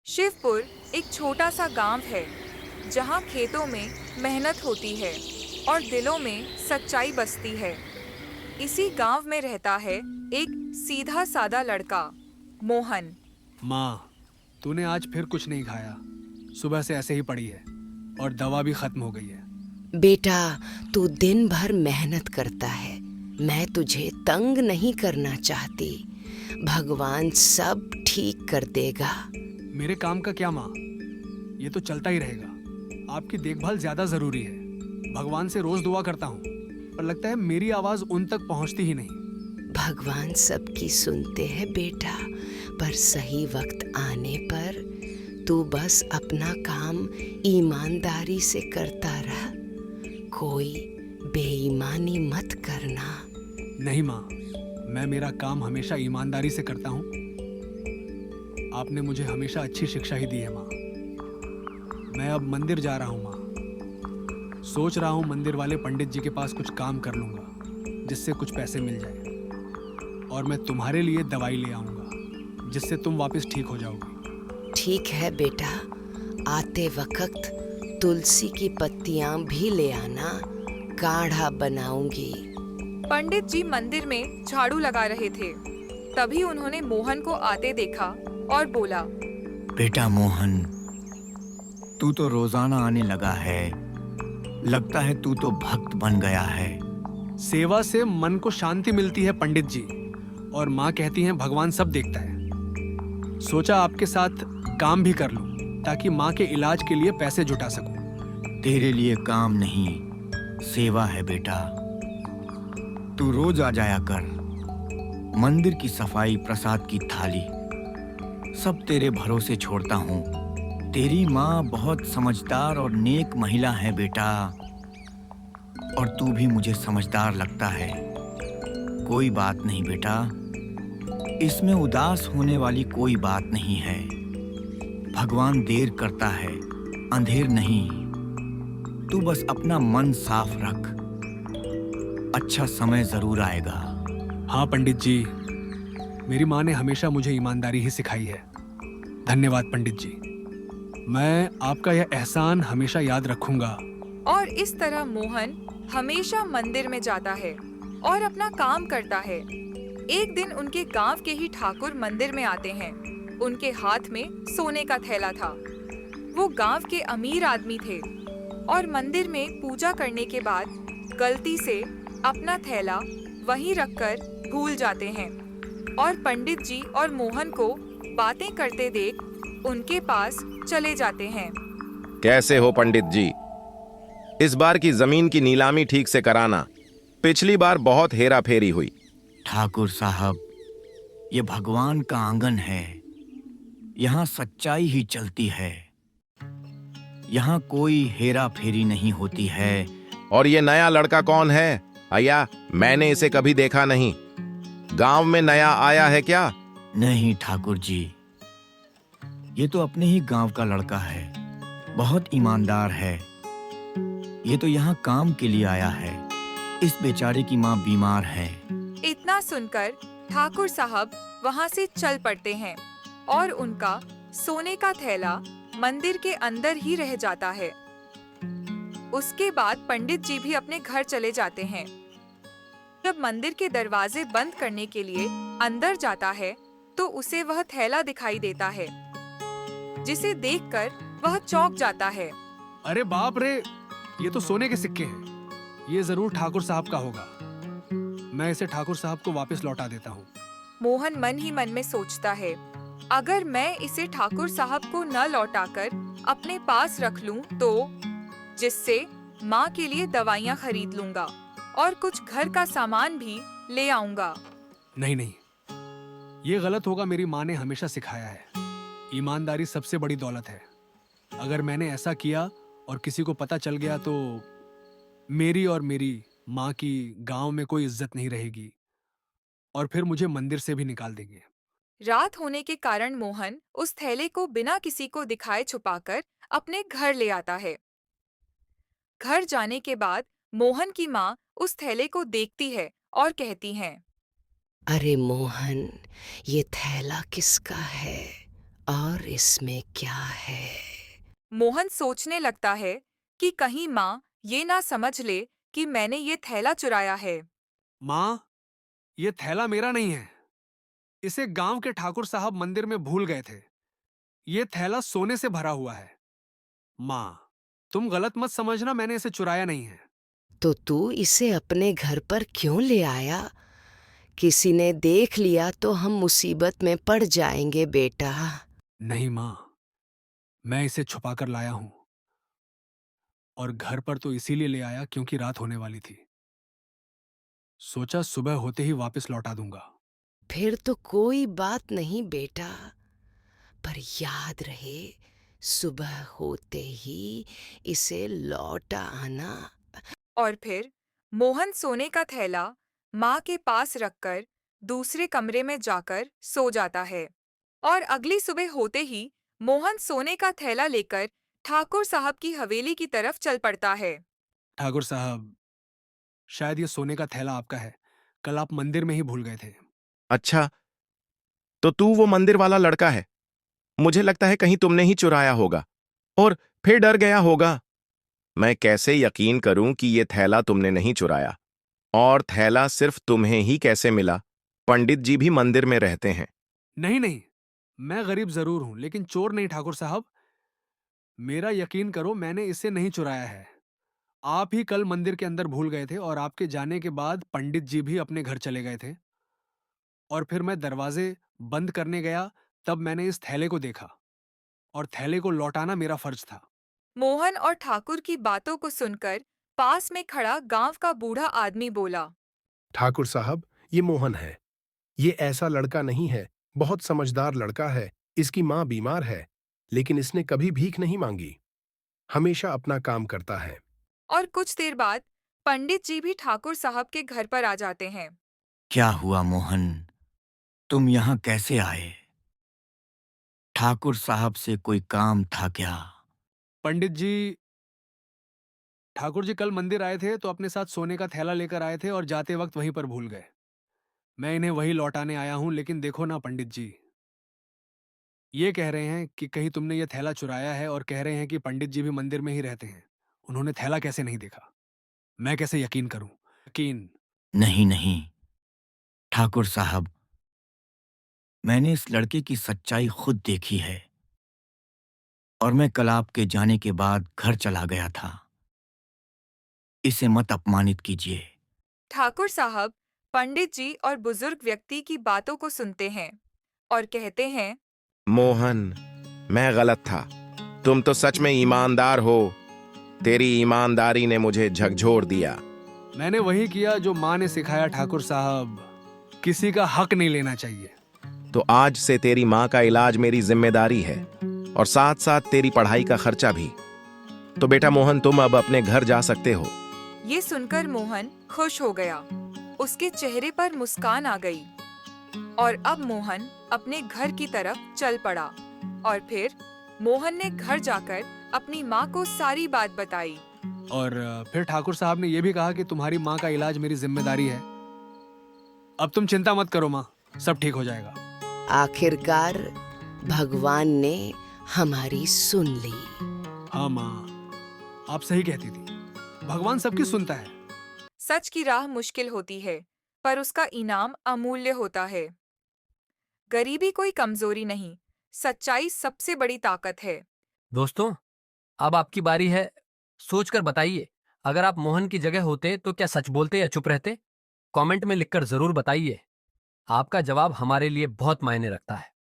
शिवपुर एक छोटा सा गांव है जहां खेतों में मेहनत होती है और दिलों में सच्चाई बसती है। इसी गांव में रहता है एक सीधा सादा लड़का, मोहन। माँ, तूने आज फिर कुछ नहीं खाया। सुबह से ऐसे ही पड़ी है और दवा भी खत्म हो गई है। बेटा, तू दिन भर मेहनत करता है। मैं तुझे तंग नहीं करना चाहती। भगवान सब ठीक कर देगा। मेरे काम का क्या माँ, ये तो चलता ही रहेगा। आपकी देखभाल ज्यादा जरूरी है। भगवान से रोज दुआ करता हूँ, पर लगता है मेरी आवाज उन तक पहुँचती ही नहीं। भगवान सबकी सुनते हैं बेटा, पर सही वक्त आने पर तू बस अपना काम ईमानदारी से करता रह। कोई बेईमानी मत करना। नहीं माँ, मैं मेरा काम हमेशा ईमानदारी से करता हूँ। आपने मुझे हमेशा अच्छी शिक्षा ही दी है माँ। मैं अब मंदिर जा रहा हूँ माँ। सोच रहा हूँ मंदिर वाले पंडित जी के पास कुछ काम कर लूँगा, जिससे कुछ पैसे मिल जाए। और मैं तुम्हारे लिए दवाई ले आऊँगा, जिससे तुम वापस ठीक हो जाओगी। ठीक है बेटा, आते वक्त तुलसी की पत्तियां भी ले आना। काढ़ा बनाऊंगी। पंडित जी मंदिर में झाड़ू लगा रहे थे। तभी उन्होंने मोहन को आते देखा और बोला, बेटा मोहन, तू तो रोजाना आने लगा है। लगता है तू तो भक्त बन गया है। सेवा से मन को शांति मिलती है पंडित जी, और माँ कहती हैं भगवान सब देखता है। सोचा आपके साथ काम भी कर लूं, ताकि माँ के इलाज के लिए पैसे जुटा सकूं। तेरे लिए काम नहीं, सेवा है बेटा। तू रोज आ जाया कर। मंदिर की सफाई, प्रसाद की थाली, सब तेरे भरोसे छोड़ता हूँ। तेरी माँ बहुत समझदार और नेक महिला है बेटा, और तू भी मुझे समझदार लगता है। कोई बात नहीं बेटा, इसमें उदास होने वाली कोई बात नहीं है। भगवान देर करता है, अंधेर नहीं। तू बस अपना मन साफ रख, अच्छा समय जरूर आएगा। हाँ पंडित जी, मेरी माँ ने हमेशा मुझे ईमानदारी ही सिखाई है। धन्यवाद पंडित जी, मैं आपका यह एहसान हमेशा याद रखूंगा। और इस तरह मोहन हमेशा मंदिर में जाता है और अपना काम करता है। एक दिन उनके गांव के ही ठाकुर मंदिर में आते हैं। उनके हाथ में सोने का थैला था। वो गांव के अमीर आदमी थे और मंदिर में पूजा करने के बाद गलती से अपना थैला वहीं रखकर भूल जाते हैं और पंडित जी और मोहन को बातें करते देख उनके पास चले जाते हैं। कैसे हो पंडित जी? इस बार की जमीन की नीलामी ठीक से कराना। पिछली बार बहुत हेरा फेरी हुई। ठाकुर साहब, ये भगवान का आंगन है। यहाँ सच्चाई ही चलती है। यहाँ कोई हेरा फेरी नहीं होती है। और ये नया लड़का कौन है? अया, मैंने इसे कभी देखा नहीं। गांव में नया आया है क्या? नहीं ठाकुर जी, ये तो अपने ही गांव का लड़का है। बहुत ईमानदार है। ये तो यहाँ काम के लिए आया है। इस बेचारे की माँ बीमार है। इतना सुनकर ठाकुर साहब वहाँ से चल पड़ते हैं और उनका सोने का थैला मंदिर के अंदर ही रह जाता है। उसके बाद पंडित जी भी अपने घर चले जाते हैं। जब मंदिर के दरवाजे बंद करने के लिए अंदर जाता है तो उसे वह थैला दिखाई देता है, जिसे देखकर वह चौंक जाता है। अरे बाप रे, ये तो सोने के सिक्के हैं। ये जरूर ठाकुर साहब का होगा। मैं इसे ठाकुर साहब को वापस लौटा देता हूँ। मोहन मन ही मन में सोचता है, अगर मैं इसे ठाकुर साहब को न लौटाकर अपने पास रख लूं तो, जिससे माँ के लिए दवाइयाँ खरीद लूंगा और कुछ घर का सामान भी ले आऊंगा। नहीं नहीं, ये गलत होगा। मेरी माँ ने हमेशा सिखाया है, ईमानदारी सबसे बड़ी दौलत है। अगर मैंने ऐसा किया और किसी को पता चल गया तो मेरी और मेरी माँ की गांव में कोई इज्जत नहीं रहेगी, और फिर मुझे मंदिर से भी निकाल देंगे। रात होने के कारण मोहन उस थैले को बिना किसी को दिखाए छुपाकर अपने घर ले आता है। घर जाने के बाद मोहन की माँ उस थैले को देखती है और कहती हैं, अरे मोहन, ये थैला किसका है? और इसमें क्या है? मोहन सोचने लगता है कि कहीं माँ ये ना समझ ले कि मैंने ये थैला चुराया है। माँ, ये थैला मेरा नहीं है। इसे गांव के ठाकुर साहब मंदिर में भूल गए थे। ये थैला सोने से भरा हुआ है। माँ, तुम गलत मत समझना, मैंने इसे चुराया नहीं है। तो तू इसे अपने घर पर क्यों ले आया? किसी ने देख लिया तो हम मुसीबत में पड़ जाएंगे बेटा। नहीं माँ, मैं इसे छुपा कर लाया हूं। और घर पर तो इसीलिए ले आया क्योंकि रात होने वाली थी। सोचा सुबह होते ही वापस लौटा दूंगा। फिर तो कोई बात नहीं बेटा, पर याद रहे सुबह होते ही इसे लौटा आना। और फिर मोहन सोने का थैला माँ के पास रखकर दूसरे कमरे में जाकर सो जाता है। और अगली सुबह होते ही मोहन सोने का थैला लेकर ठाकुर साहब की हवेली की तरफ चल पड़ता है। ठाकुर साहब, शायद ये सोने का थैला आपका है। कल आप मंदिर में ही भूल गए थे। अच्छा, तो तू वो मंदिर वाला लड़का है। मुझे लगता है कहीं तुमने ही चुराया होगा और फिर डर गया होगा। मैं कैसे यकीन करूं कि ये थैला तुमने नहीं चुराया? और थैला सिर्फ तुम्हें ही कैसे मिला? पंडित जी भी मंदिर में रहते हैं। नहीं नहीं, मैं गरीब जरूर हूं लेकिन चोर नहीं ठाकुर साहब। मेरा यकीन करो, मैंने इसे नहीं चुराया है। आप ही कल मंदिर के अंदर भूल गए थे और आपके जाने के बाद पंडित जी भी अपने घर चले गए थे। और फिर मैं दरवाजे बंद करने गया, तब मैंने इस थैले को देखा और थैले को लौटाना मेरा फर्ज था। मोहन और ठाकुर की बातों को सुनकर पास में खड़ा गांव का बूढ़ा आदमी बोला। ठाकुर साहब, ये मोहन है। ये ऐसा लड़का नहीं है, बहुत समझदार लड़का है। इसकी माँ बीमार है, लेकिन इसने कभी भीख नहीं मांगी। हमेशा अपना काम करता है। और कुछ देर बाद पंडित जी भी ठाकुर साहब के घर पर आ जाते हैं। क्या हुआ मोहन? तुम यहाँ कैसे आए? ठाकुर साहब से कोई काम था क्या? पंडित जी, ठाकुर जी कल मंदिर आए थे तो अपने साथ सोने का थैला लेकर आए थे और जाते वक्त वहीं पर भूल गए। मैं इन्हें वही लौटाने आया हूं, लेकिन देखो ना पंडित जी, ये कह रहे हैं कि कहीं तुमने ये थैला चुराया है और कह रहे हैं कि पंडित जी भी मंदिर में ही रहते हैं। उन्होंने थैला कैसे नहीं देखा? मैं कैसे यकीन करूं? यकीन। नहीं नहीं ठाकुर साहब, मैंने इस लड़के की सच्चाई खुद देखी है और मैं कल आपके जाने के बाद घर चला गया था। इसे मत अपमानित कीजिए। ठाकुर साहब पंडित जी और बुजुर्ग व्यक्ति की बातों को सुनते हैं और कहते हैं। मोहन, मैं गलत था। तुम तो सच में ईमानदार हो। तेरी ईमानदारी ने मुझे झकझोर दिया। मैंने वही किया जो माँ ने सिखाया ठाकुर साहब। किसी का हक नहीं लेना चाहिए। तो आज से तेरी माँ का इलाज मेरी जिम्मेदारी है और साथ साथ तेरी पढ़ाई का खर्चा भी। तो बेटा मोहन, तुम अब अपने घर जा सकते हो। ये सुनकर मोहन खुश हो गया। उसके चेहरे पर मुस्कान आ गई और अब मोहन अपने घर की तरफ चल पड़ा। और फिर मोहन ने घर जाकर अपनी माँ को सारी बात बताई। और फिर ठाकुर साहब ने यह भी कहा कि तुम्हारी माँ का इलाज मेरी जिम्मेदारी है। अब तुम चिंता मत करो माँ, सब ठीक हो जाएगा। आखिरकार भगवान ने हमारी सुन ली। हाँ माँ, आप सही कहती थी। भगवान सबकी सुनता है। सच की राह मुश्किल होती है, पर उसका इनाम अमूल्य होता है। गरीबी कोई कमजोरी नहीं, सच्चाई सबसे बड़ी ताकत है। दोस्तों, अब आपकी बारी है। सोचकर बताइए, अगर आप मोहन की जगह होते तो क्या सच बोलते या चुप रहते? कमेंट में लिखकर जरूर बताइए। आपका जवाब हमारे लिए बहुत मायने रखता है।